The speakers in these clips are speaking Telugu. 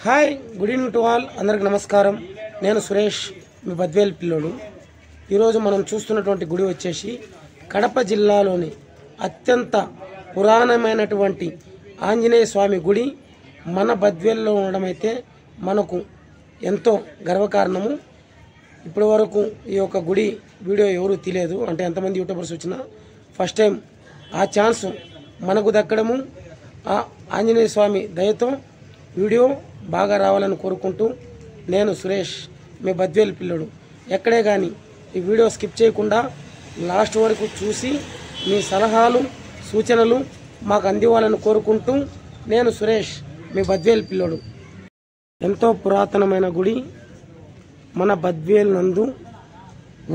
Hi, good evening to all. అందరికి నమస్కారం. నేను సురేష్, మీ బద్వేల్ పిల్లోడు. ఈరోజు మనం చూస్తున్నటువంటి గుడి వచ్చేసి కడప జిల్లాలోని అత్యంత పురాణమైనటువంటి ఆంజనేయ స్వామి గుడి మన బద్వేల్లో ఉండడం అయితే మనకు ఎంతో గర్వకారణము. ఇప్పటి వరకు ఈ యొక్క గుడి వీడియో ఎవరు తీయలేదు, అంటే ఎంతమంది యూట్యూబర్స్ వచ్చినా ఫస్ట్ టైం ఆ ఛాన్స్ మనకు దక్కడము, ఆ ఆంజనేయ స్వామి దయతో వీడియో బాగా రావాలని కోరుకుంటూ నేను సురేష్, మీ బద్వేల్ పిల్లోడు. ఎక్కడే కానీ ఈ వీడియో స్కిప్ చేయకుండా లాస్ట్ వరకు చూసి మీ సలహాలు సూచనలు మాకు అందివ్వాలని కోరుకుంటూ నేను సురేష్, మీ బద్వేల్ పిల్లోడు. ఎంతో పురాతనమైన గుడి మన బద్వేల్ నందు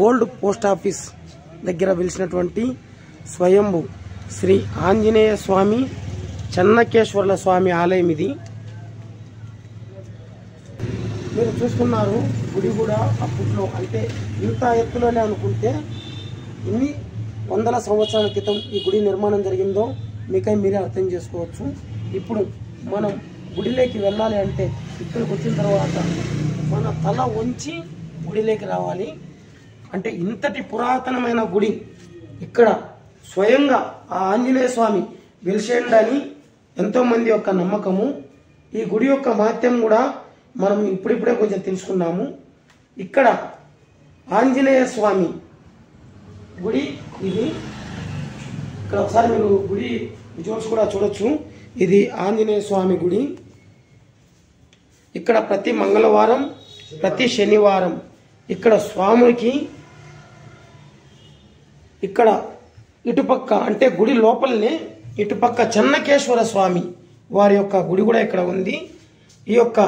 ఓల్డ్ పోస్ట్ ఆఫీస్ దగ్గర వెలిసినటువంటి స్వయంభు శ్రీ ఆంజనేయ స్వామి చెన్నకేశ్వర్ల స్వామి ఆలయం ఇది. మీరు చూస్తున్నారు గుడి కూడా అప్పట్లో అంటే ఇంత ఎత్తులోనే అనుకుంటే ఇన్ని వందల సంవత్సరాల క్రితం ఈ గుడి నిర్మాణం జరిగిందో మీకై మీరే అర్థం చేసుకోవచ్చు. ఇప్పుడు మనం గుడిలోకి వెళ్ళాలి అంటే ఇక్కడికి వచ్చిన తర్వాత మన తల వంచి గుడిలోకి రావాలి. అంటే ఇంతటి పురాతనమైన గుడి ఇక్కడ స్వయంగా ఆ ఆంజనేయ స్వామి వెలిసేండని ఎంతోమంది యొక్క నమ్మకము. ఈ గుడి యొక్క మహత్యం కూడా మనం ఇప్పుడిప్పుడే కొంచెం తెలుసుకున్నాము. ఇక్కడ ఆంజనేయ స్వామి గుడి ఇది. ఇక్కడ ఒకసారి మీరు గుడి విజువల్స్ కూడా చూడొచ్చు. ఇది ఆంజనేయ స్వామి గుడి. ఇక్కడ ప్రతి మంగళవారం, ప్రతి శనివారం ఇక్కడ స్వామునికి ఇక్కడ ఇటుపక్క అంటే గుడి లోపలనే ఇటుపక్క చెన్నకేశ్వర స్వామి వారి యొక్క గుడి కూడా ఇక్కడ ఉంది. ఈ యొక్క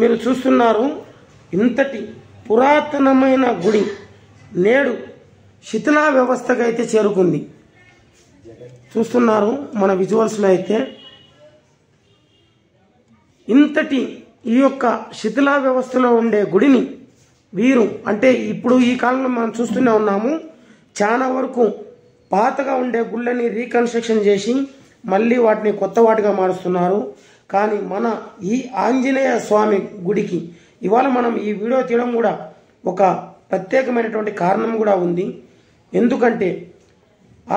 మీరు చూస్తున్నారు ఇంతటి పురాతనమైన గుడి నేడు శిథిలా వ్యవస్థగా అయితే చేరుకుంది. చూస్తున్నారు మన విజువల్స్లో అయితే ఇంతటి ఈ యొక్క శిథిలా వ్యవస్థలో ఉండే గుడిని వీరు అంటే ఇప్పుడు ఈ కాలంలో మనం చూస్తూనే ఉన్నాము. చాలా వరకు పాతగా ఉండే గుళ్ళని రీకన్స్ట్రక్షన్ చేసి మళ్ళీ వాటిని కొత్త వాటిగా మారుస్తున్నారు. కానీ మన ఈ ఆంజనేయ స్వామి గుడికి ఇవాళ మనం ఈ వీడియో తీయడం కూడా ఒక ప్రత్యేకమైనటువంటి కారణం కూడా ఉంది. ఎందుకంటే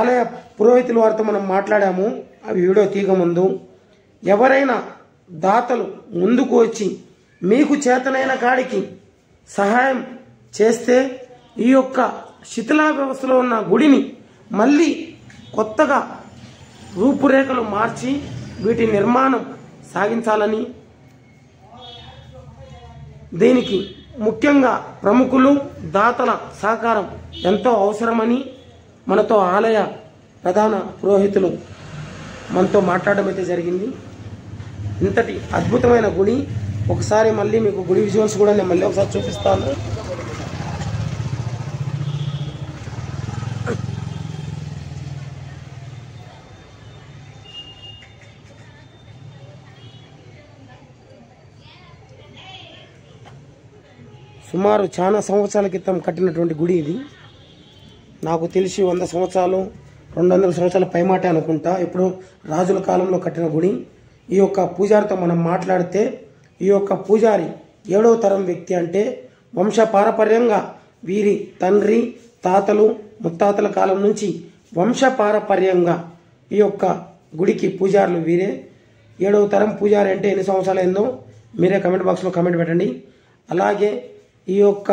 ఆలయ పురోహితుల వారితో మనం మాట్లాడాము ఆ వీడియో తీయకముందు. ఎవరైనా దాతలు ముందుకు వచ్చి మీకు చేతనైన కాడికి సహాయం చేస్తే ఈ యొక్క శిథిలా వ్యవస్థలో ఉన్న గుడిని మళ్ళీ కొత్తగా రూపురేఖలు మార్చి వీటి నిర్మాణం సాగించాలని, దీనికి ముఖ్యంగా ప్రముఖులు దాతల సహకారం ఎంతో అవసరమని మనతో ఆలయ ప్రధాన పురోహితులు మనతో మాట్లాడడం అయితే జరిగింది. ఇంతటి అద్భుతమైన గుడి ఒకసారి మళ్ళీ మీకు గుడి విజువల్స్ కూడా నేను మళ్ళీ ఒకసారి చూపిస్తాను. సుమారు చాలా సంవత్సరాల క్రితం కట్టినటువంటి గుడి ఇది. నాకు తెలిసి 100 సంవత్సరాలు 200 సంవత్సరాల పైమాటే అనుకుంటా. ఇప్పుడు రాజుల కాలంలో కట్టిన గుడి. ఈ యొక్క పూజారితో మనం మాట్లాడితే ఈ యొక్క పూజారి 7వ తరం వ్యక్తి, అంటే వంశపారపర్యంగా వీరి తండ్రి తాతలు ముత్తాతల కాలం నుంచి వంశపారపర్యంగా ఈ యొక్క గుడికి పూజారులు వీరే. 7వ తరం పూజారి అంటే ఎన్ని సంవత్సరాలు అయిందో మీరే కమెంట్ బాక్స్లో కమెంట్ పెట్టండి. అలాగే ఈ యొక్క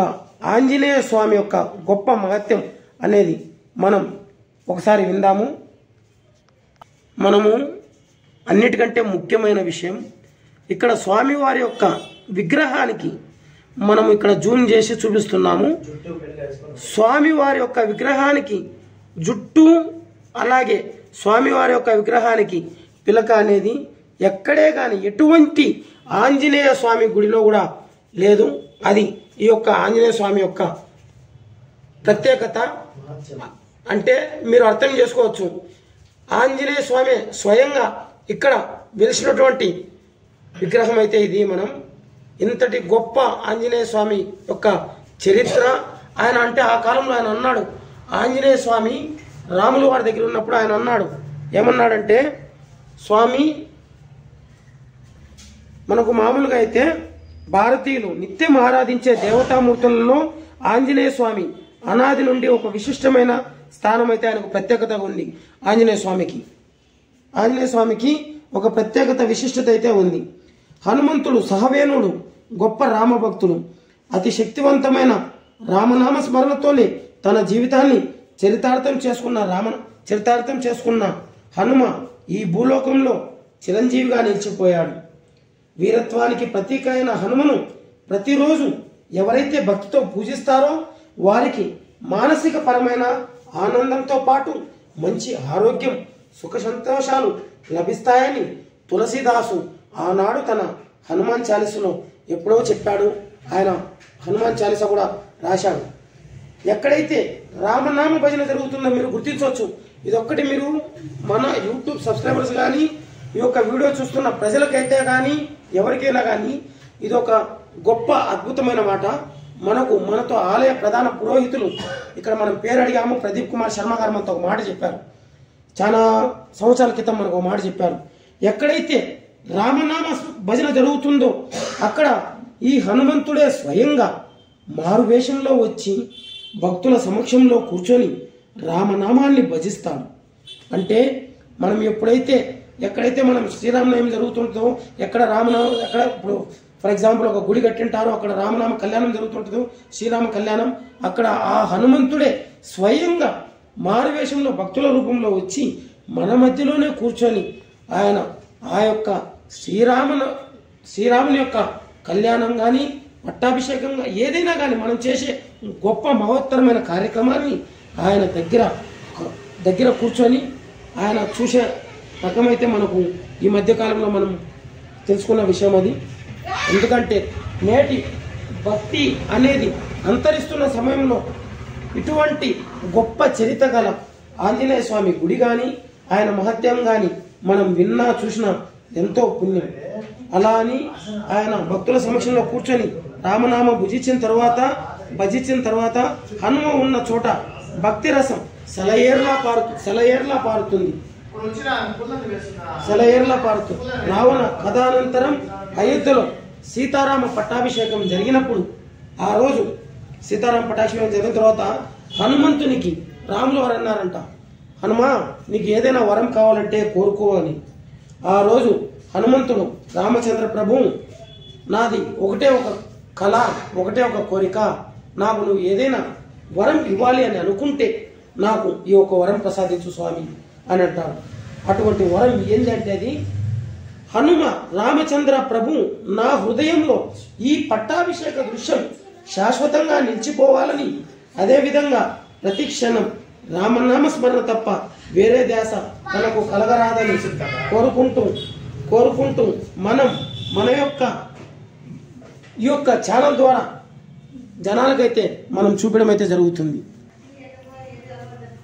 ఆంజనేయ స్వామి యొక్క గొప్ప మహత్యం అనేది మనం ఒకసారి విందాము. మనము అన్నిటికంటే ముఖ్యమైన విషయం ఇక్కడ స్వామివారి యొక్క విగ్రహానికి మనం ఇక్కడ జూమ్ చేసి చూపిస్తున్నాము. స్వామివారి యొక్క విగ్రహానికి జుట్టు అలాగే స్వామివారి యొక్క విగ్రహానికి పిలక అనేది ఎక్కడే కానీ ఎటువంటి ఆంజనేయ స్వామి గుడిలో కూడా లేదు. అది ఈ యొక్క ఆంజనేయ స్వామి యొక్క ప్రత్యేకత. అంటే మీరు అర్థం చేసుకోవచ్చు, ఆంజనేయ స్వామి స్వయంగా ఇక్కడ వెలిసినటువంటి విగ్రహం అయితే ఇది. మనం ఇంతటి గొప్ప ఆంజనేయ స్వామి యొక్క చరిత్ర ఆయన అంటే ఆ కాలంలో ఆయన అన్నాడు, ఆంజనేయ స్వామి రాములు వారి దగ్గర ఉన్నప్పుడు ఆయన అన్నాడు, ఏమన్నాడంటే, స్వామి మనకు మామూలుగా అయితే భారతీయులు నిత్యం ఆరాధించే దేవతామూర్తులలో ఆంజనేయ స్వామి అనాది నుండి ఒక విశిష్టమైన స్థానం అయితే ఆయనకు ప్రత్యేకత ఉంది. ఆంజనేయ స్వామికి ఒక ప్రత్యేకత విశిష్టత అయితే ఉంది. హనుమంతుడు సహవేనుడు గొప్ప రామభక్తుడు. అతి శక్తివంతమైన రామనామ స్మరణతోనే తన జీవితాన్ని చరితార్థం చేసుకున్న హనుమ ఈ భూలోకంలో చిరంజీవిగా నిలిచిపోయాడు. వీరత్వానికి ప్రతీక అయిన హనుమను ప్రతిరోజు ఎవరైతే భక్తితో పూజిస్తారో వారికి మానసిక పరమైన ఆనందంతో పాటు మంచి ఆరోగ్యం, సుఖ సంతోషాలు లభిస్తాయని తులసీదాసు ఆనాడు తన హనుమాన్ చాలీసాలో ఎప్పుడో చెప్పాడు. ఆయన హనుమాన్ చాలీసా కూడా రాశాడు. ఎక్కడైతే రామనామ భజన జరుగుతుందో మీరు గుర్తించవచ్చు. ఇదొక్కటి మీరు మన యూట్యూబ్ సబ్స్క్రైబర్స్ కానీ ఈ యొక్క వీడియో చూస్తున్న ప్రజలకైతే కానీ ఎవరికైనా కానీ ఇది ఒక గొప్ప అద్భుతమైన మాట. మనతో ఆలయ ప్రధాన పురోహితులు ఇక్కడ మనం పేరు అడిగాము, ప్రదీప్ కుమార్ శర్మ గారు మనతో ఒక మాట చెప్పారు. చాలా సంవత్సరాల క్రితం మనకు ఒక మాట చెప్పారు. ఎక్కడైతే రామనామ భజన జరుగుతుందో అక్కడ ఈ హనుమంతుడే స్వయంగా మారువేషంలో వచ్చి భక్తుల సమక్షంలో కూర్చొని రామనామాన్ని భజిస్తాడు. అంటే మనం ఎక్కడైతే మనం శ్రీరామనవమి జరుగుతుంటుందో, ఎక్కడ ఇప్పుడు ఫర్ ఎగ్జాంపుల్ ఒక గుడి కట్టింటారో అక్కడ రామనామ కళ్యాణం జరుగుతుంటుందో, శ్రీరామ కళ్యాణం, అక్కడ ఆ హనుమంతుడే స్వయంగా మారువేషంలో భక్తుల రూపంలో వచ్చి మన మధ్యలోనే కూర్చొని ఆయన ఆ యొక్క శ్రీరాముని యొక్క కళ్యాణం కానీ పట్టాభిషేకం ఏదైనా కానీ మనం చేసే గొప్ప మహోత్తరమైన కార్యక్రమాన్ని ఆయన దగ్గర కూర్చొని ఆయన చూసే రకమైతే మనకు ఈ మధ్యకాలంలో మనం తెలుసుకున్న విషయం అది. ఎందుకంటే నేటి భక్తి అనేది అంతరిస్తున్న సమయంలో ఇటువంటి గొప్ప చరిత్ర గల ఆంజనేయ స్వామి గుడి కానీ ఆయన మహత్యం కానీ మనం విన్నా చూసినా ఎంతో పుణ్యం. అలా అని ఆయన భక్తుల సమక్షంలో కూర్చొని రామనామ భజించిన తర్వాత హనుమ ఉన్న చోట భక్తి రసం సెలయేర్లా పారుతుంది. రావణ కథానంతరం అయోధ్యలో సీతారామ పట్టాభిషేకం జరిగినప్పుడు ఆ రోజు సీతారామ పట్టాభిషేకం జరిగిన తర్వాత హనుమంతునికి రాములు వారు అన్నారంట, హనుమా నీకు ఏదైనా వరం కావాలంటే కోరుకో అని. ఆ రోజు హనుమంతుడు రామచంద్ర ప్రభు నాది ఒకటే ఒక కళ, ఒకటే ఒక కోరిక, నాకు నువ్వు ఏదైనా వరం ఇవ్వాలి అని అనుకుంటే నాకు ఈ ఒక వరం ప్రసాదించు స్వామి అని అంటారు. అటువంటి వరం ఏంటంటే అది హనుమ రామచంద్ర ప్రభు నా హృదయంలో ఈ పట్టాభిషేక దృశ్యం శాశ్వతంగా నిలిచిపోవాలని, అదేవిధంగా ప్రతి క్షణం రామనామ స్మరణ తప్ప వేరే ధ్యాస తనకు కలగరాదని కోరుకుంటూ మన యొక్క ఈ యొక్క ఛానల్ ద్వారా జనాలకైతే మనం చూపడం అయితే జరుగుతుంది.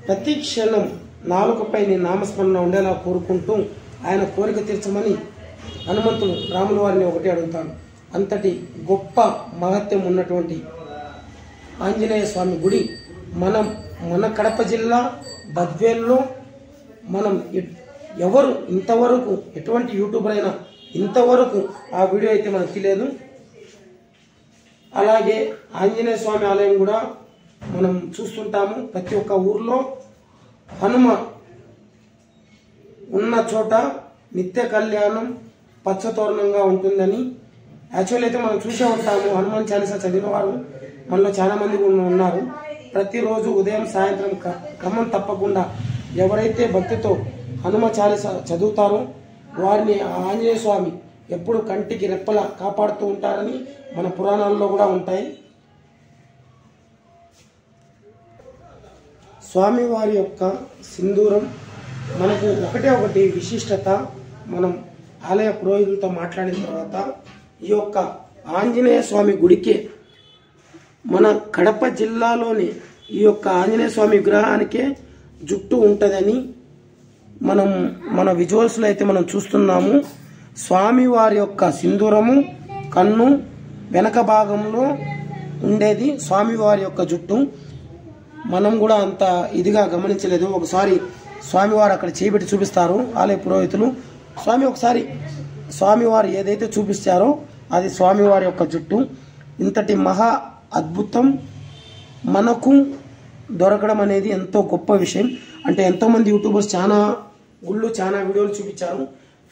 ప్రతి క్షణం నాలుకపై నీ నామస్మరణ ఉండేలా కోరుకుంటూ ఆయన కోరిక తీర్చమని హనుమంతుడు రాముల వారిని ఒకటి అడుగుతాడు. అంతటి గొప్ప మహత్యం ఉన్నటువంటి ఆంజనేయ స్వామి గుడి మన కడప జిల్లా బద్వేల్లో మనం ఎవరు ఇంతవరకు ఎటువంటి యూట్యూబర్ అయినా ఇంతవరకు ఆ వీడియో అయితే మనకు తెలియదు. అలాగే ఆంజనేయ స్వామి ఆలయం కూడా మనం చూస్తుంటాము. ప్రతి ఒక్క ఊర్లో హనుమ ఉన్న చోట నిత్య కళ్యాణం పచ్చతోరణంగా ఉంటుందని యాక్చువల్ అయితే మనం చూసే ఉంటాము. హనుమాన్ చాలీసా చదివిన వారు మనలో చాలా మంది ఉన్నారు. ప్రతిరోజు ఉదయం సాయంత్రం క్రమం తప్పకుండా ఎవరైతే భక్తితో హనుమ చాలీసా చదువుతారో వారిని ఆంజనేయ స్వామి ఎప్పుడు కంటికి రెప్పలా కాపాడుతూ ఉంటారని మన పురాణాల్లో కూడా ఉంటాయి. స్వామివారి యొక్క సింధూరం మనకు ఒకటి విశిష్టత. మనం ఆలయ పురోహితులతో మాట్లాడిన తర్వాత ఈ యొక్క ఆంజనేయ స్వామి గుడికి మన కడప జిల్లాలోని ఈ యొక్క ఆంజనేయ స్వామి విగ్రహానికే జుట్టు ఉంటుందని మన విజువల్స్లో అయితే మనం చూస్తున్నాము. స్వామివారి యొక్క సింధూరము కన్ను వెనక భాగంలో ఉండేది స్వామివారి యొక్క జుట్టు. మనం కూడా అంత ఇదిగా గమనించలేదు. ఒకసారి స్వామివారు అక్కడ చేయబెట్టి చూపిస్తారు ఆలయ పురోహితులు. స్వామి ఒకసారి స్వామివారు ఏదైతే చూపిస్తారో అది స్వామివారి యొక్క జుట్టు. ఇంతటి మహా అద్భుతం మనకు దొరకడం అనేది ఎంతో గొప్ప విషయం. అంటే ఎంతోమంది యూట్యూబర్స్ చాలా గుళ్ళు చాలా వీడియోలు చూపించారు.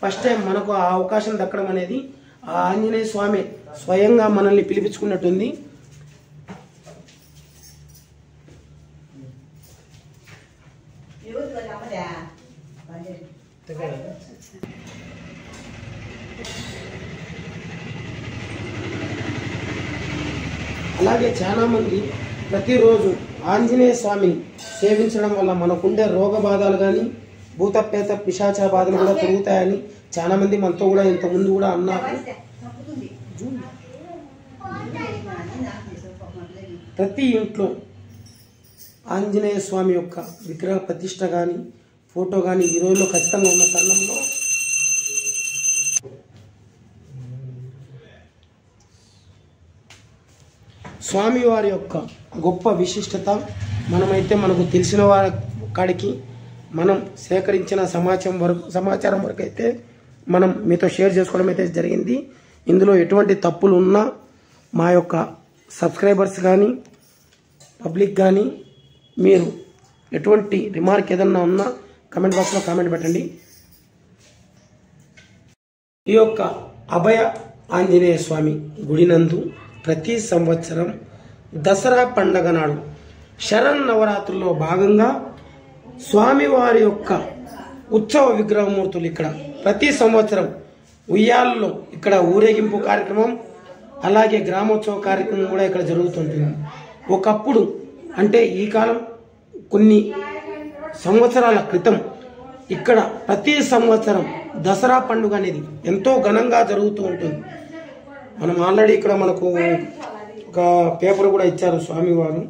ఫస్ట్ టైం మనకు ఆ అవకాశం దక్కడం అనేది ఆ ఆంజనేయ స్వామి స్వయంగా మనల్ని పిలిపించుకున్నట్టుంది. అలాగే చాలా మంది ప్రతిరోజు ఆంజనేయ స్వామిని సేవించడం వల్ల మనకుండే రోగ బాధలు కానీ భూతపేత పిశాచ బాధలు కూడా పెరుగుతాయని చాలా మంది మనతో కూడా ఇంతకుముందు కూడా అన్నారు. ప్రతి ఇంట్లో ఆంజనేయ స్వామి యొక్క విగ్రహ ప్రతిష్ట కానీ ఫోటో కానీ ఈ రోజులో ఖచ్చితంగా ఉన్న తరుణంలో స్వామివారి యొక్క గొప్ప విశిష్టత మనమైతే మనకు తెలిసిన వారి కాడికి మనం సేకరించిన సమాచారం వరకు అయితే మనం మీతో షేర్ చేసుకోవడం అయితే జరిగింది. ఇందులో ఎటువంటి తప్పులు ఉన్నా మా యొక్క సబ్స్క్రైబర్స్ కానీ పబ్లిక్ కానీ మీరు ఎటువంటి రిమార్క్ ఏదన్నా ఉన్నా కమెంట్ బాక్స్లో కామెంట్ పెట్టండి. ఈ యొక్క అభయ ఆంజనేయ స్వామి గుడినందు ప్రతి సంవత్సరం దసరా పండగ నాడు శరన్నవరాత్రుల్లో భాగంగా స్వామివారి యొక్క ఉత్సవ విగ్రహమూర్తులు ఇక్కడ ప్రతి సంవత్సరం ఉయ్యాలలో ఇక్కడ ఊరేగింపు కార్యక్రమం అలాగే గ్రామోత్సవ కార్యక్రమం కూడా ఇక్కడ జరుగుతుంటుంది. ఒకప్పుడు అంటే ఈ కాలం కొన్ని సంవత్సరాల క్రితం ఇక్కడ ప్రతి సంవత్సరం దసరా పండుగ అనేది ఎంతో ఘనంగా జరుగుతూ ఉంటుంది. మనం ఆల్రెడీ ఇక్కడ మనకు ఒక పేపర్ కూడా ఇచ్చారు స్వామివారు.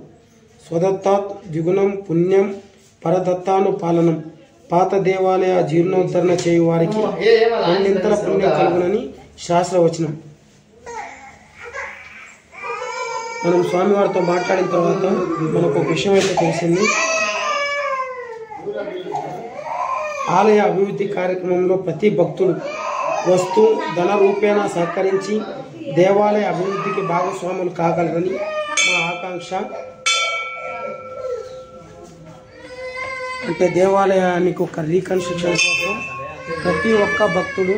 స్వదత్తాత్ ద్విగుణం పుణ్యం పరదత్తాను పాలనం పాత దేవాలయ జీర్ణోద్ధరణ చేయు వారికి రెండింతల పుణ్యం కలుగునని శాస్త్రవచనం. మనం స్వామివారితో మాట్లాడిన తర్వాత మనకు ఒక విషయం అయితే తెలిసింది. ఆలయ అభివృద్ధి కార్యక్రమంలో ప్రతి భక్తులు వస్తూ ధన రూపేణ సహకరించి దేవాలయ అభివృద్ధికి భాగస్వాములు కాగలరని మా ఆకాంక్ష. అంటే దేవాలయానికి ఒక రీకన్స్ట్రక్షన్ కోసం ప్రతి ఒక్క భక్తుడు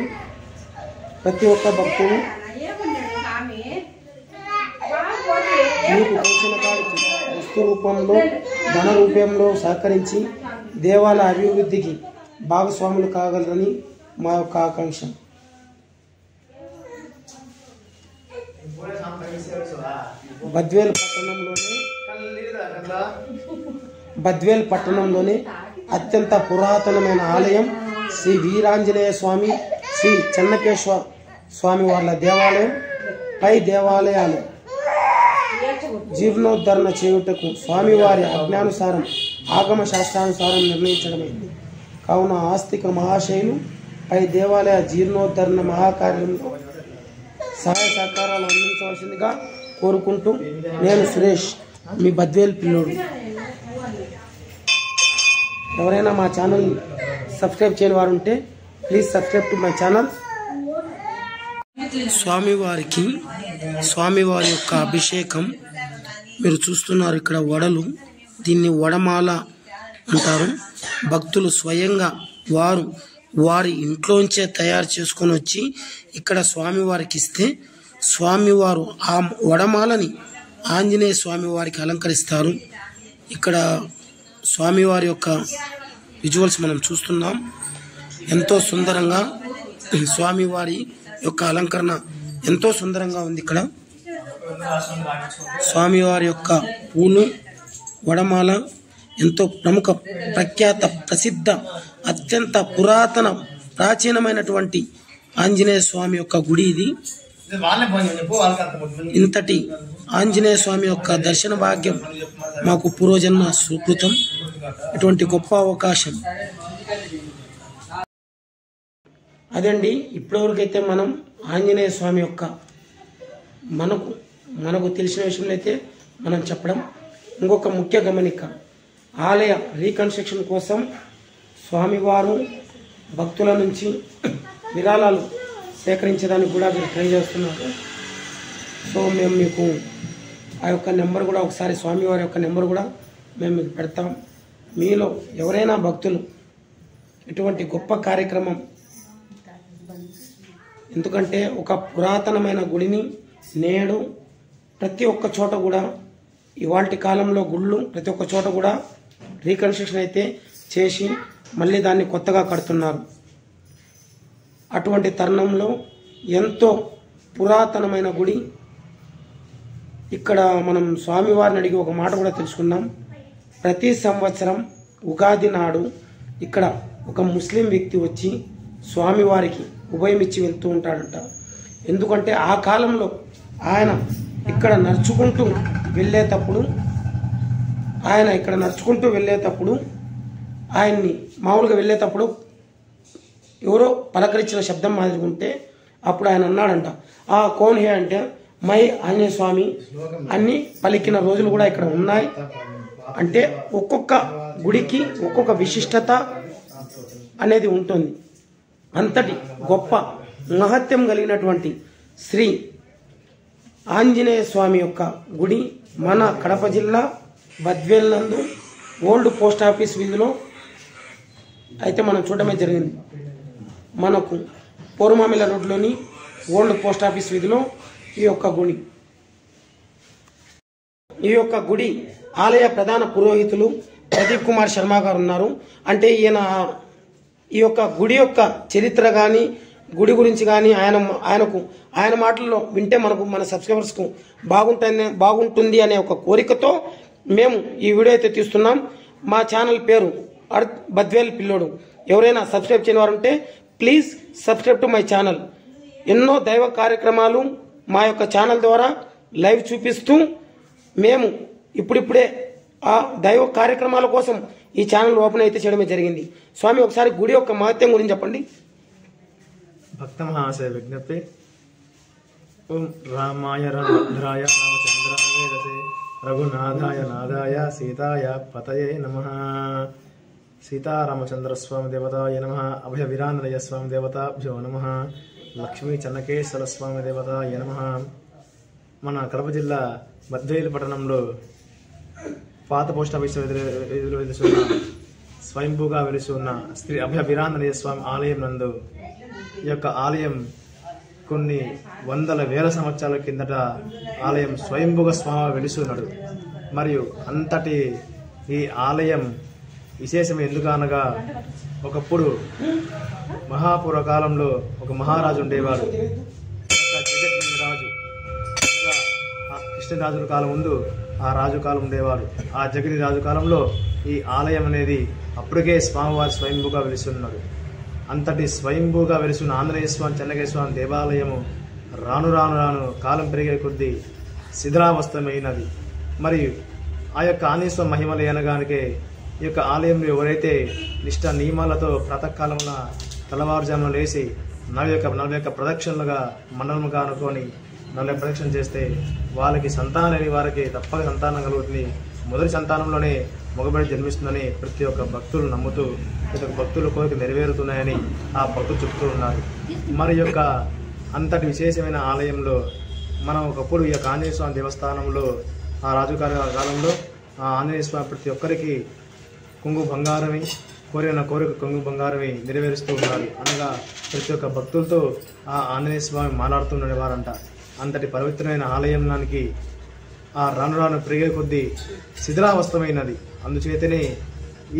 మీకు తెలిసిన కాడికి వస్తు రూపంలో ధన రూపంలో సహకరించి దేవాలయ అభివృద్ధికి భాగస్వాములు కాగలరని మా యొక్క ఆకాంక్ష. బద్వేల్ పట్టణంలోనే అత్యంత పురాతనమైన ఆలయం శ్రీ వీరాంజనేయ స్వామి శ్రీ చెన్నకేశ్వర స్వామి వాళ్ళ దేవాలయం. పై దేవాలయాలు జీర్ణోద్ధరణ చేయుటకు స్వామివారి ఆజ్ఞానుసారం ఆగమ శాస్త్రానుసారం నిర్ణయించడమైంది. కావున ఆస్తిక మహాశైలు పై దేవాలయ జీర్ణోద్ధరణ మహాకార్యంలో సహాయ సహకారాలు అందించవలసిందిగా కోరుకుంటూ నేను సురేష్, మీ బద్వేల్ పిల్లోడు. ఎవరైనా మా ఛానల్ సబ్స్క్రైబ్ చేయని వారు ఉంటే please subscribe to my channel. స్వామివారి యొక్క అభిషేకం మీరు చూస్తున్నారు. ఇక్కడ వడలు, దీన్ని వడమాల అంటారు. భక్తులు స్వయంగా వారి ఇంట్లోంచే తయారు చేసుకొని వచ్చి ఇక్కడ స్వామివారికి ఇస్తే స్వామివారు ఆ వడమాలని ఆంజనేయ స్వామివారికి అలంకరిస్తారు. ఇక్కడ స్వామివారి యొక్క విజువల్స్ మనం చూస్తున్నాం. ఎంతో సుందరంగా స్వామివారి యొక్క అలంకరణ ఎంతో సుందరంగా ఉంది. ఇక్కడ స్వామివారి యొక్క పూలు వడమాల ఎంతో ప్రముఖ ప్రఖ్యాత ప్రసిద్ధ అత్యంత ప్రాచీనమైనటువంటి ఆంజనేయ స్వామి యొక్క గుడి ఇది. ఇంతటి ఆంజనేయ స్వామి యొక్క దర్శన భాగ్యం మాకు పూర్వజన్మ సుకృతం. ఇటువంటి గొప్ప అవకాశం అదండి. ఇప్పటివరకైతే మనం ఆంజనేయ స్వామి యొక్క మనకు తెలిసిన విషయంలో అయితే మనం చెప్పడం. ఇంకొక ముఖ్య గమనిక, ఆలయ రీకన్స్ట్రక్షన్ కోసం స్వామివారు భక్తుల నుంచి విరాళాలు సేకరించడానికి కూడా మీరు ట్రై చేస్తున్నారు. సో మేము మీకు ఆ యొక్క నెంబర్ కూడా ఒకసారి స్వామివారి యొక్క నెంబర్ కూడా మేము మీకు పెడతాం. మీలో ఎవరైనా భక్తులు ఇటువంటి గొప్ప కార్యక్రమం, ఎందుకంటే ఒక పురాతనమైన గుడిని నేడు ప్రతి ఒక్క చోట కూడా ఇవాల్టి కాలంలో గుళ్ళు ప్రతి ఒక్క చోట కూడా రీకన్స్ట్రక్షన్ అయితే చేసి మళ్ళీ దాన్ని కొత్తగా కడుతున్నారు. అటువంటి తరుణంలో ఎంతో పురాతనమైన గుడి ఇక్కడ మనం స్వామివారిని అడిగి ఒక మాట కూడా తెలుసుకున్నాం. ప్రతి సంవత్సరం ఉగాది నాడు ఇక్కడ ఒక ముస్లిం వ్యక్తి వచ్చి స్వామివారికి ఉభయం ఇచ్చి వెళ్తూ ఉంటాడంట. ఎందుకంటే ఆ కాలంలో ఆయన ఇక్కడ నడుచుకుంటూ వెళ్ళేటప్పుడు ఆయన్ని మామూలుగా వెళ్ళేటప్పుడు ఎవరో పలకరించిన శబ్దం మాదిరి ఉంటే అప్పుడు ఆయన అన్నాడంట, ఆ కోన్ హే అంటే మై ఆంజనేయ స్వామి అన్ని పలికిన రోజులు కూడా ఇక్కడ ఉన్నాయి. అంటే ఒక్కొక్క గుడికి ఒక్కొక్క విశిష్టత అనేది ఉంటుంది. అంతటి గొప్ప మహత్యం కలిగినటువంటి శ్రీ ఆంజనేయ స్వామి యొక్క గుడి మన కడప జిల్లా బద్వేల్ నందు ఓల్డ్ పోస్ట్ ఆఫీస్ వీధిలో అయితే మనం చూడడమే జరిగింది. మనకు పూర్వమామిల రోడ్లోని ఓల్డ్ పోస్ట్ ఆఫీస్ వీధిలో ఈ యొక్క గుడి ఆలయ ప్రధాన పురోహితులు ప్రదీప్ కుమార్ శర్మ గారు ఉన్నారు. అంటే ఈయన ఈ యొక్క గుడి యొక్క చరిత్ర కానీ గుడి గురించి కానీ ఆయన మాటల్లో వింటే మన సబ్స్క్రైబర్స్కు బాగుంటుంది అనే ఒక కోరికతో మేము ఈ వీడియో అయితే తీస్తున్నాం. మా ఛానల్ పేరు బద్వేల్ పిల్లోడు. ఎవరైనా సబ్స్క్రైబ్ చేయని వారు ఉంటే please subscribe to my channel. ఎన్నో దైవ కార్యక్రమాలు మా యొక్క ఛానల్ ద్వారా లైవ్ చూపిస్తూ మేము ఇప్పుడిప్పుడే ఆ దైవ కార్యక్రమాల కోసం ఈ ఛానల్ ఓపెన్ అయితే చేయడమే జరిగింది. స్వామి ఒకసారి గుడి యొక్క మహత్యం గురించి చెప్పండి. భక్త మహాశయ విజ్ఞప్తి. ఓం రామాయ రామభద్రాయ రామచంద్రాయ వేదసే రఘునాథాయ నాదాయ సీతాయ పతయే నమః. సీతారామచంద్ర స్వామి దేవతాయ నమః. అభయ వీరాంజనేయ స్వామి దేవతాభ్యో నమః. లక్ష్మీ చెన్నకేశ్వర స్వామి దేవతాయ నమః. మన కడప జిల్లా బద్వేలు పట్టణంలో పాత పోస్ట్ ఆఫీస్ వెలుసున్న స్వయంభూగా వెలిసి ఉన్న శ్రీ అభయ వీరాంజనేయ స్వామి ఆలయం నందు ఈ యొక్క ఆలయం కొన్ని వందల వేల సంవత్సరాల కిందట ఆలయం స్వయంభూగా స్వామి వెలిసి ఉన్నాడు. మరియు అంతటి ఈ ఆలయం విశేషం ఎందుకనగా ఒకప్పుడు మహాపూర్వకాలంలో ఒక మహారాజు ఉండేవాడు. రాజు కృష్ణరాజుల కాలం ముందు ఆ రాజు కాలం ఉండేవాడు. ఆ జగని రాజు కాలంలో ఈ ఆలయం అనేది అప్పటికే స్వామివారి స్వయంభూగా వెలిసి ఉన్నాడు. అంతటి స్వయంభూగా వెలిసిన ఆంజనేయ స్వామి చెన్నకేశ్వర స్వామి దేవాలయము రాను రాను రాను కాలం పెరిగే కొద్దీ శిథిలావస్థమైనది. మరియు ఆ యొక్క ఆంజనేయ స్వామి మహిమలు అనగానికే ఈ యొక్క ఆలయంలో ఎవరైతే నిష్ఠ నియమాలతో ప్రాతకాలంలో తెల్లవారుజామున లేచి 40 ప్రదక్షిణలుగా మండలముగా అనుకొని 40 ప్రదక్షిణ చేస్తే వాళ్ళకి సంతానం లేని వారికి తప్పక సంతానం కలుగుతుంది. మొదటి సంతానంలోనే మగబడి జన్మిస్తుందని ప్రతి ఒక్క భక్తులు నమ్ముతూ ప్రతి ఒక్క భక్తుల కోరిక నెరవేరుతున్నాయని ఆ భక్తులు చెప్తూ ఉన్నారు. మరి యొక్క అంతటి విశేషమైన ఆలయంలో మనం ఒకప్పుడు ఈ యొక్క ఆంజనేయ స్వామి దేవస్థానంలో ఆ రాజుగారి కాలంలో ఆ ఆంజనేయ స్వామి ప్రతి ఒక్కరికి కొంగు బంగారమి కోరిన కోరిక కొంగు బంగారమి నెరవేరుస్తూ ఉన్నారు. అనగా ప్రతి ఒక్క భక్తులతో ఆ ఆంజనేయ స్వామి మాట్లాడుతుండేవారంట. అంతటి పవిత్రమైన ఆలయానికి ఆ రాను రాను పెరిగే కొద్దీ శిథిలావస్థమైనది. అందుచేతనే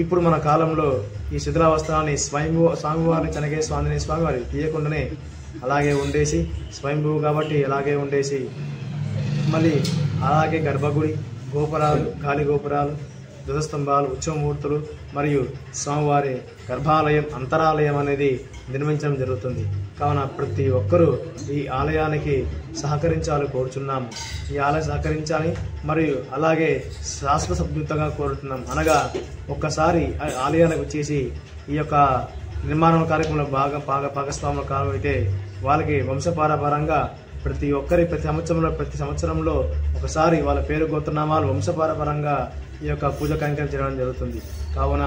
ఇప్పుడు మన కాలంలో ఈ శిథిలావస్థని స్వామివారిని చెన్నకేశ్వర ఆంజనేయ స్వామి వారి తీయకుండానే అలాగే ఉండేసి స్వయంభూ కాబట్టి అలాగే ఉండేసి మళ్ళీ అలాగే గర్భగుడి గోపురాలు గాలి గోపురాలు ధ్వజస్తంభాలు ఉత్సవమూర్తులు మరియు స్వామివారి గర్భాలయం అంతరాలయం అనేది నిర్మించడం జరుగుతుంది. కావున ప్రతి ఒక్కరూ ఈ ఆలయానికి సహకరించాలని కోరుచున్నాము. ఈ ఆలయం సహకరించాలి మరియు అలాగే శాశ్వత సభ్యుతంగా కోరుతున్నాం. అనగా ఒక్కసారి ఆలయానికి వచ్చేసి ఈ యొక్క నిర్మాణ కార్యక్రమంలో భాగస్వాములు కావైతే వాళ్ళకి వంశపారపరంగా ప్రతి సంవత్సరంలో ఒకసారి వాళ్ళ పేరు గోత్రనామాలు వంశపారపరంగా ఈ యొక్క పూజ కార్యక్రమం చేయడం జరుగుతుంది. కావున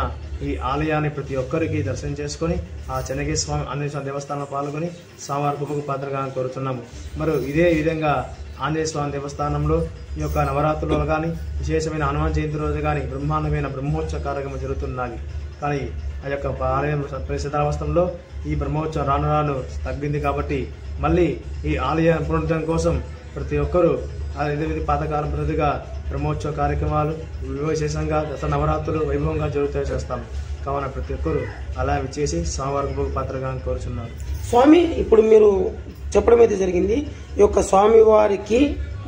ఈ ఆలయాన్ని ప్రతి ఒక్కరికి దర్శనం చేసుకొని ఆ చెన్నకేశ్వర స్వామి ఆంజనేయ స్వామి దేవస్థానంలో పాల్గొని స్వామివారి కృపకు పాత్రగా కోరుతున్నాము. మరి ఇదే విధంగా ఆంజనేయ స్వామి దేవస్థానంలో ఈ యొక్క నవరాత్రులలో కానీ విశేషమైన హనుమాన్ జయంతి రోజు కానీ బ్రహ్మాండమైన బ్రహ్మోత్సవ కార్యక్రమం జరుగుతున్నది. కానీ ఆ యొక్క ఆలయం శిథిలావస్థలో ఈ బ్రహ్మోత్సవం రాను రాను తగ్గింది కాబట్టి మళ్ళీ ఈ ఆలయ పునరుద్ధరణ కోసం ప్రతి ఒక్కరూ పాతకాలం ప్రతిగా బ్రహ్మోత్సవ కార్యక్రమాలు విశేషంగా దసరా నవరాత్రులు వైభవంగా జరుగుతాయి చేస్తాం. కావున ప్రతి ఒక్కరూ అలా విచ్చేసి స్వామివారికి పాత్రగా కోరుచున్నారు. స్వామి, ఇప్పుడు మీరు చెప్పడం అయితే జరిగింది ఈ యొక్క స్వామివారికి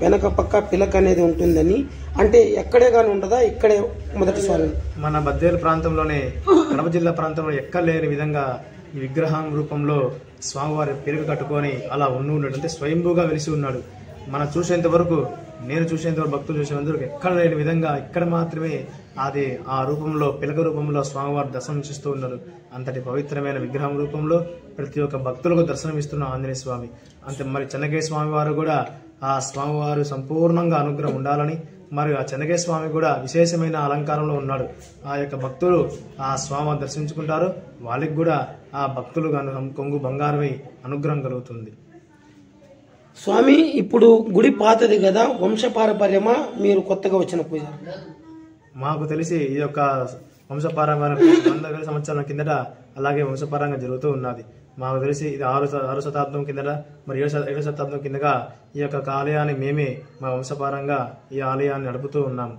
వెనక పక్క పిలక అనేది ఉంటుందని, అంటే ఎక్కడే కానీ ఉండదా? ఇక్కడే మొదటి స్వామి మన బద్వేలు ప్రాంతంలోనే కడప జిల్లా ప్రాంతంలో ఎక్కడ లేని విధంగా ఈ విగ్రహం రూపంలో స్వామివారి పిలక కట్టుకొని అలా ఉన్నాడు. అంటే స్వయంభూగా వెలిసి ఉన్నాడు. మనం చూసేంత వరకు, నేను చూసేంత వరకు, భక్తులు చూసేంతవరకు ఎక్కడ లేని విధంగా ఇక్కడ మాత్రమే అది ఆ రూపంలో పిలక రూపంలో స్వామివారు దర్శనమిస్తూ ఉన్నారు. అంతటి పవిత్రమైన విగ్రహం రూపంలో ప్రతి ఒక్క భక్తులకు దర్శనమిస్తున్న ఆంజనేయ స్వామి. అంతే మరి చెన్నకేశ్వర స్వామి వారు కూడా ఆ స్వామివారు సంపూర్ణంగా అనుగ్రహం ఉండాలని, మరి ఆ చెన్నకేశ్వర స్వామి కూడా విశేషమైన అలంకారంలో ఉన్నాడు. ఆ యొక్క భక్తులు ఆ స్వామిని దర్శించుకుంటారు. వాళ్ళకి కూడా ఆ భక్తులు కొంగు బంగారమై అనుగ్రహం కలుగుతుంది. స్వామి, ఇప్పుడు గుడి పాతది కదా, వంశపారపర్యమా మీరు కొత్తగా వచ్చిన పూజ? మాకు తెలిసి ఈ యొక్క వంశపారంపర్యం 100,000 సంవత్సరాల కిందట అలాగే వంశపారంగా జరుగుతూ ఉన్నది. మాకు తెలిసి ఇది 6వ శతాబ్దం కిందట, మరి 7వ శతాబ్దం కిందగా ఈ యొక్క ఆలయాన్ని మేమే మా వంశపారంగా ఈ ఆలయాన్ని నడుపుతూ ఉన్నాము.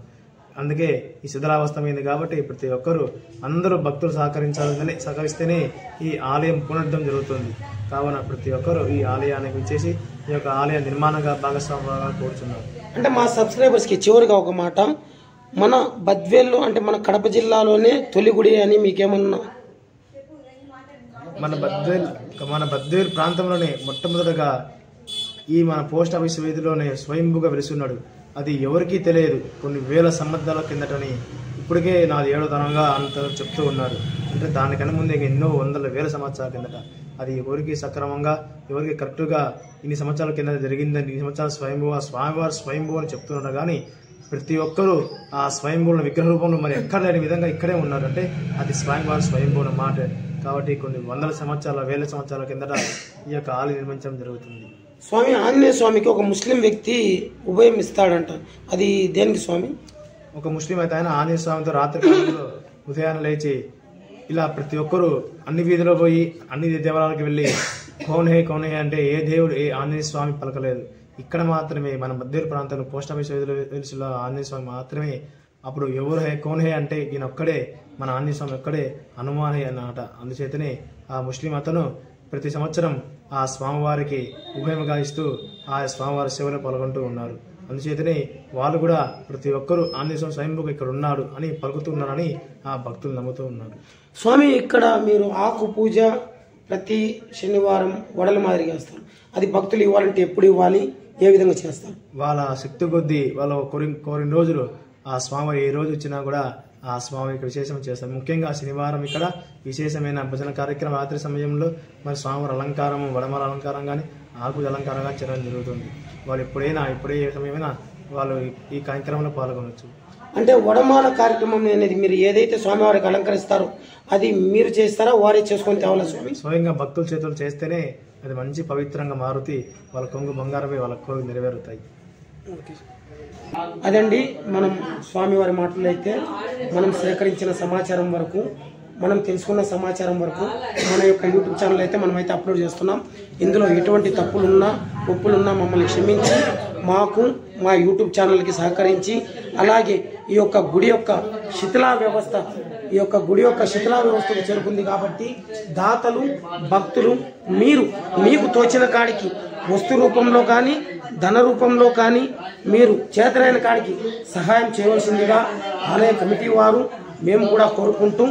అందుకే ఈ శిథిలావస్థమైంది కాబట్టి ప్రతి ఒక్కరూ అందరూ భక్తులు సహకరిస్తేనే ఈ ఆలయం పునరుద్ధరణ జరుగుతుంది. కావున ప్రతి ఒక్కరూ ఈ ఆలయానికి వచ్చేసి ఈ యొక్క ఆలయ నిర్మాణంగా భాగస్వామ్యంగా కోరుచున్నారు. అంటే మా సబ్స్క్రైబర్స్కి చివరిగా ఒక మాట, మన బద్వేలు అంటే మన కడప జిల్లాలోనే తొలి గుడి అని మీకేమన్నా? మన బద్వేలు ప్రాంతంలోనే మొట్టమొదటిగా ఈ మన పోస్ట్ ఆఫీస్ వీధిలోనే స్వయంభూగా వెలుస్తున్నాడు. అది ఎవరికీ తెలియదు. కొన్ని వేల సంవత్సరాల కిందటని ఇప్పటికే నాది 7వ తరంగా అంత చెప్తూ ఉన్నారు. అంటే దానికన్నా ముందే ఎన్నో వందల వేల సంవత్సరాల కిందట అది ఎవరికి సక్రమంగా, ఎవరికి కరెక్ట్గా ఇన్ని సంవత్సరాల కింద జరిగిందని, ఇన్ని సంవత్సరాల స్వామివారు స్వయంభూ అని చెప్తున్నారు. కానీ ప్రతి ఒక్కరూ ఆ స్వయంభూల విగ్రహ రూపంలో మరి ఎక్కడ లేని విధంగా ఇక్కడే ఉన్నారు. అంటే అది స్వామివారు స్వయంభూ మాట కాబట్టి కొన్ని వందల సంవత్సరాల, వేల సంవత్సరాల కిందట ఈ యొక్క ఆలయం నిర్మించడం జరుగుతుంది. స్వామి, ఆంజనేయ స్వామికి ఒక ముస్లిం వ్యక్తి ఉభయం ఇస్తాడంట, అది దేనికి స్వామి? ఒక ముస్లిం అయితే ఆయన ఆంజనేయ స్వామితో రాత్రి కాలంలో ఉదయాన్నే లేచి ఇలా ప్రతి ఒక్కరూ అన్ని వీధిలో పోయి అన్ని దేవాలయాలకు వెళ్ళి కౌన్ హే అంటే ఏ దేవుడు, ఏ ఆంజనేయ స్వామి పలకలేదు. ఇక్కడ మాత్రమే మన బద్వేలు ప్రాంతంలో పోస్ట్ ఆఫీస్ వీధిలో ఆంజనేయ స్వామి మాత్రమే. అప్పుడు ఎవరు కౌన్ హే అంటే ఈయన ఒక్కడే, మన ఆంజనేయ స్వామి ఒక్కడే హనుమాన్ అన్నమాట. అందుచేతనే ఆ ముస్లిం అతను ప్రతి సంవత్సరం ఆ స్వామివారికి ఉభయముగా ఇస్తూ ఆ స్వామివారి సేవలో పాల్గొంటూ ఉన్నారు. అందుచేతనే వాళ్ళు కూడా ప్రతి ఒక్కరూ ఆంజనేయ స్వామి స్వయంభూగా ఇక్కడ ఉన్నాడు అని పలుకుతున్నారని ఆ భక్తులు నమ్ముతూ ఉన్నారు. స్వామి, ఇక్కడ మీరు ఆకు పూజ ప్రతి శనివారం వడల మాదిరిగా చేస్తారు. అది భక్తులు ఇవ్వాలంటే ఎప్పుడు ఇవ్వాలి, ఏ విధంగా చేస్తారు? వాళ్ళ శక్తి కొద్దీ వాళ్ళ కోరిన రోజులు ఆ స్వామి ఏ రోజు వచ్చినా కూడా ఆ స్వామికి విశేషం చేస్తారు. ముఖ్యంగా శనివారం ఇక్కడ విశేషమైన భజన కార్యక్రమం రాత్రి సమయంలో మరి స్వామివారి అలంకారం, వడమాల అలంకారం కానీ ఆకు అలంకారంగా చేయడం జరుగుతుంది. వాళ్ళు ఎప్పుడే ఏ సమయమైనా వాళ్ళు ఈ కార్యక్రమంలో పాల్గొనవచ్చు. అంటే వడమాల కార్యక్రమం అనేది మీరు ఏదైతే స్వామివారికి అలంకరిస్తారో అది మీరు చేస్తారా, వారే చేసుకొని తేవాలా స్వామి? స్వయంగా భక్తుల చేతులు చేస్తేనే అది మంచి పవిత్రంగా మారుతి వాళ్ళ కొంగు బంగారమే వాళ్ళ కోరిక నెరవేరుతాయి. అదండి మనం స్వామివారి మాటలు అయితే మనం సేకరించిన సమాచారం వరకు, మనం తెలుసుకున్న సమాచారం వరకు మన యొక్క యూట్యూబ్ ఛానల్ అయితే మనమైతే అప్లోడ్ చేస్తున్నాం. ఇందులో ఎటువంటి తప్పులున్నా ఒప్పులున్నా మమ్మల్ని క్షమించి మాకు మా యూట్యూబ్ ఛానల్కి సహకరించి, అలాగే ఈ యొక్క గుడి యొక్క శిథిలా వ్యవస్థకు చేరుకుంది కాబట్టి దాతలు, భక్తులు మీకు తోచిన కాడికి వస్తు రూపంలో కానీ ధన రూపంలో కానీ మీరు చేతనైన కాడికి సహాయం చేయవలసిందిగా ఆలయ కమిటీ వారు మేము కూడా కోరుకుంటూ,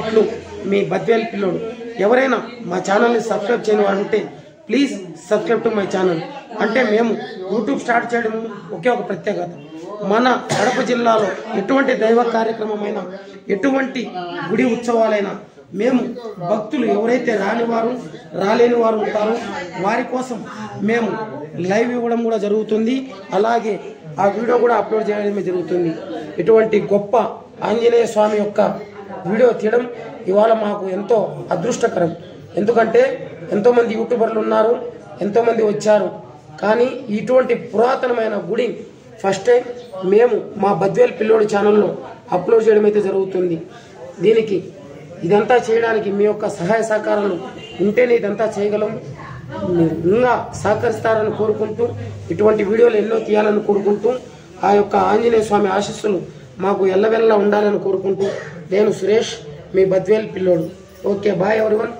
ఇట్లు మీ బద్వేలు పిల్లోడు. ఎవరైనా మా ఛానల్ని సబ్స్క్రైబ్ చేయని వారు ఉంటే please subscribe to my channel. అంటే మేము యూట్యూబ్ స్టార్ట్ చేయడం ఒకే ఒక ప్రత్యేకత. మన కడప జిల్లాలో ఎటువంటి దైవ కార్యక్రమమైనా, ఎటువంటి గుడి ఉత్సవాలైనా మేము భక్తులు ఎవరైతే రాలేని వారు ఉంటారో వారి కోసం మేము లైవ్ ఇవ్వడం కూడా జరుగుతుంది. అలాగే ఆ వీడియో కూడా అప్లోడ్ చేయడమే జరుగుతుంది. ఇటువంటి గొప్ప ఆంజనేయ స్వామి యొక్క వీడియో తీయడం ఇవాళ మాకు ఎంతో అదృష్టకరం. ఎందుకంటే ఎంతోమంది యూట్యూబర్లు ఉన్నారు, ఎంతోమంది వచ్చారు, కానీ ఇటువంటి పురాతనమైన గుడి ఫస్ట్ టైం మేము మా బద్వేల్ పిల్లోడి ఛానల్లో అప్లోడ్ చేయడం అయితే జరుగుతుంది. దీనికి ఇదంతా చేయడానికి మీ యొక్క సహాయ సహకారాలు ఉంటేనే ఇదంతా చేయగలము. ఇంకా సహకరిస్తారని కోరుకుంటూ ఇటువంటి వీడియోలు ఎన్నో తీయాలని కోరుకుంటూ ఆ యొక్క ఆంజనేయ స్వామి ఆశీస్సులు మాకు ఎల్లవెల్లా ఉండాలని కోరుకుంటూ నేను సురేష్, మీ బద్వేల్ పిల్లోడు. Okay, bye everyone.